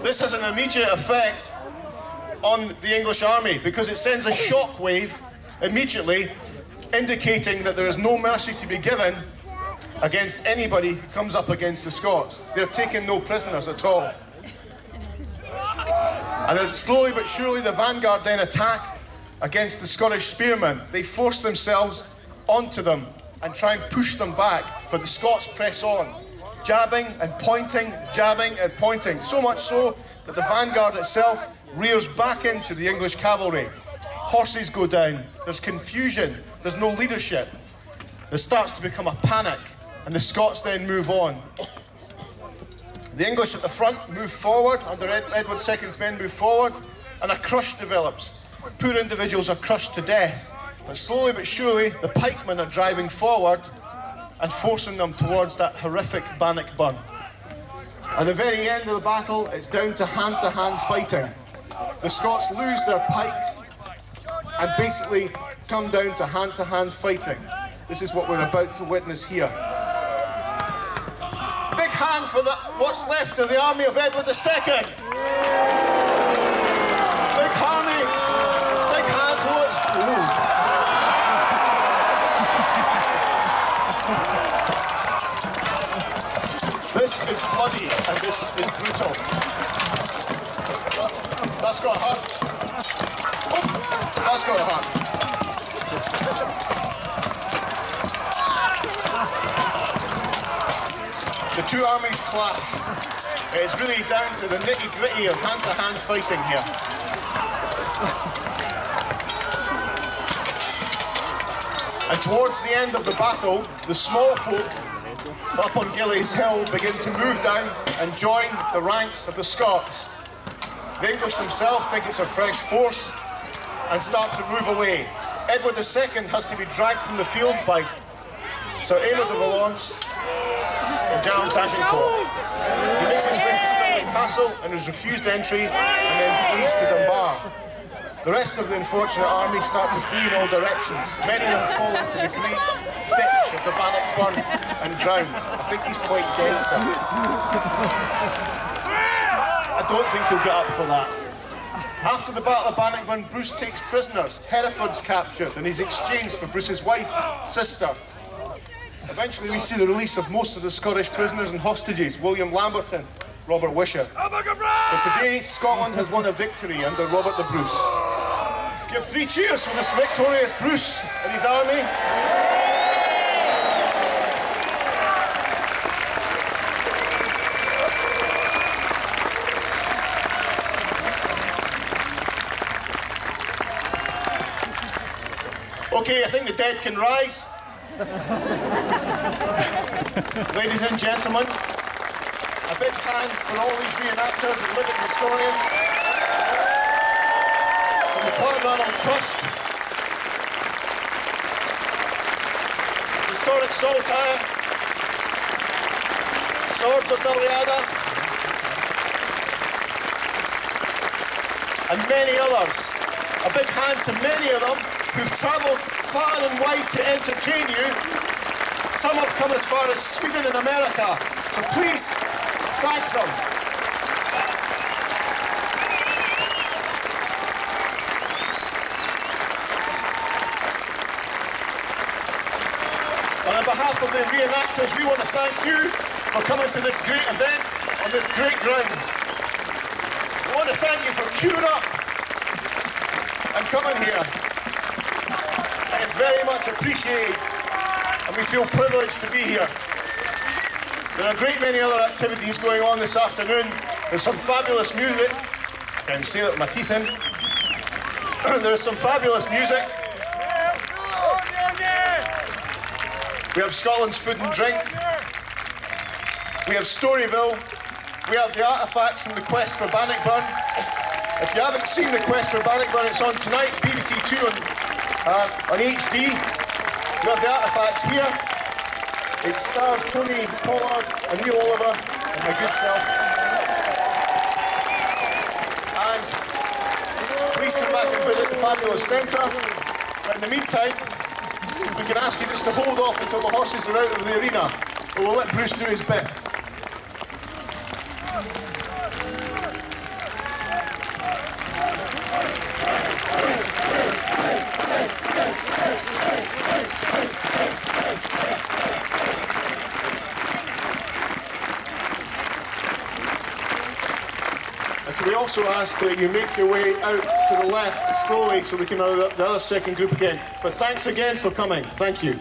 This has an immediate effect on the English army because it sends a shock wave immediately indicating that there is no mercy to be given against anybody who comes up against the Scots. They're taking no prisoners at all. And then slowly but surely the vanguard then attack against the Scottish spearmen. They force themselves onto them and try and push them back, but the Scots press on, jabbing and pointing, jabbing and pointing, so much so that the vanguard itself rears back into the English cavalry. Horses go down, there's confusion, there's no leadership. There starts to become a panic, and the Scots then move on. The English at the front move forward, under Edward II's men move forward, and a crush develops. Poor individuals are crushed to death, but slowly but surely the pikemen are driving forward and forcing them towards that horrific Bannockburn. At the very end of the battle, it's down to hand-to-hand fighting. The Scots lose their pikes and basically come down to hand-to-hand fighting. This is what we're about to witness here. Big hand for what's left of the army of Edward II. Big hand for what's... This is bloody and this is brutal. That's got a heart. Oh, that's got a heart. The two armies clash. It's really down to the nitty-gritty of hand-to-hand fighting here. And towards the end of the battle, the small folk up on Gillies Hill begin to move down and join the ranks of the Scots. The English themselves think it's a fresh force and start to move away. Edward II has to be dragged from the field by Sir Aymer de Valence and Giles d'Agincourt. He makes his way to Stirling Castle and is refused entry and then flees to Dunbar. The rest of the unfortunate army start to flee in all directions. Many of them fall into the great ditch of the Bannockburn and drown. I think he's quite dead, sir. I don't think he'll get up for that. After the Battle of Bannockburn, Bruce takes prisoners. Hereford's captured and he's exchanged for Bruce's wife, sister. Eventually we see the release of most of the Scottish prisoners and hostages, William Lamberton, Robert Wisher. But today, Scotland has won a victory under Robert the Bruce. Give 3 cheers for this victorious Bruce and his army. Okay, I think the dead can rise. Ladies and gentlemen, a big hand for all these reenactors and living historians. From the Clonranald Trust, Historic Saltire, Swords of Daliada, and many others. A big hand to many of them who've travelled far and wide to entertain you. Some have come as far as Sweden and America, so please thank them. And on behalf of the reenactors, we want to thank you for coming to this great event on this great ground. We want to thank you for queuing up and coming here. It's very much appreciated, and we feel privileged to be here. There are a great many other activities going on this afternoon. There's some fabulous music. I can say that with my teeth in. There's some fabulous music. We have Scotland's food and drink. We have Storyville. We have the artefacts from the Quest for Bannockburn. If you haven't seen the Quest for Bannockburn, it's on tonight, BBC 2 on HD. We have the artefacts here. It stars Tony Pollard and Neil Oliver and my good self. And please come back and visit the fabulous centre. But in the meantime, if we can ask you just to hold off until the horses are out of the arena, but we'll let Bruce do his bit. we also ask that you make your way out to the left slowly so we can know the other second group again. But thanks again for coming. Thank you.